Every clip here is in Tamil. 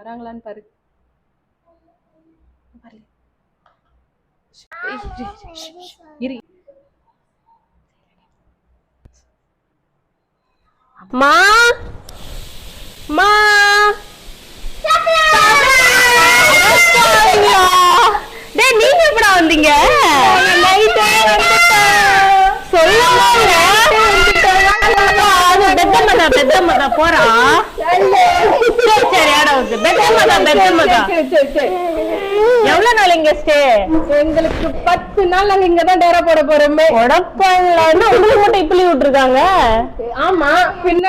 வராங்களான்னு பாரு. இரு. மா மா டேய் நீங்க எப்படா வந்தீங்க? பெத்தமதா போறா. சரி ஆடாவுக்கு பெத்தமதா. எவ்வளவு நாள் இங்க ஸ்டே? எங்களுக்கு 10 நாள் நாங்க இங்கதான் டேரா போட போறோமே. உடப்பான்னு உங்களுக்கு மட்டும் இப்படி விட்டுருக்காங்க. ஆமா பின்ன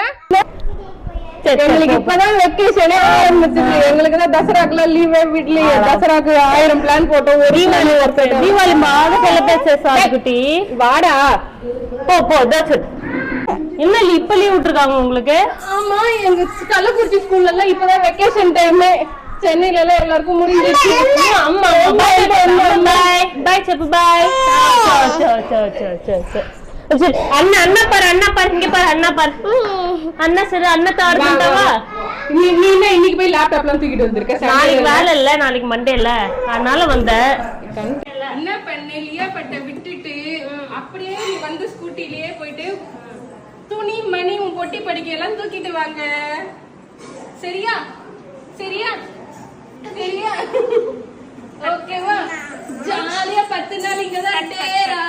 எங்களுக்கு இப்பதான் வெக்கேஷனே ஆரம்பிச்சிருக்கு. எங்களுக்கு தான் தசராக்குலாம் லீவே வீட்லயே. தசராக்கு 1000 பிளான் போட்டோம். தீபாவளி மாதத்துல பேச குட்டி வாடா போ போ. என்ன இப்ப லீவ் விட்டுருக்காங்க உங்களுக்கு? ஆமா எங்க கள்ளக்குறிச்சி ஸ்கூல்ல எல்லாம் இப்பதான் வெக்கேஷன் டைம். சென்னையில எல்லாம் எல்லாருக்கும் முடிஞ்சிருச்சு. ஆமா பாய் பாய் செப்பு பாய். அண்ணா அண்ணா பாரு அண்ணா பாரு இங்க பாரு அண்ணா பாரு அண்ணா சரி அண்ணா தாருவா. நீ இன்னைக்கு போய் லேப்டாப்லாம் தூக்கிட்டு வந்திருக்க. நாளைக்கு வேலை இல்ல, நாளைக்கு மண்டே இல்ல, அதனால வந்த. என்ன பண்ண லியா பட்ட விட்டுட்டு அப்படியே நீ வந்து ஸ்கூட்டிலேயே போயிட்டு துணி மணி உன் பொட்டி படிக்க எல்லாம் தூக்கிட்டு வாங்க. சரியா சரியா சரியா? ஓகேவா? ஜாலியா 10 நாள் இங்கதான் டேரா.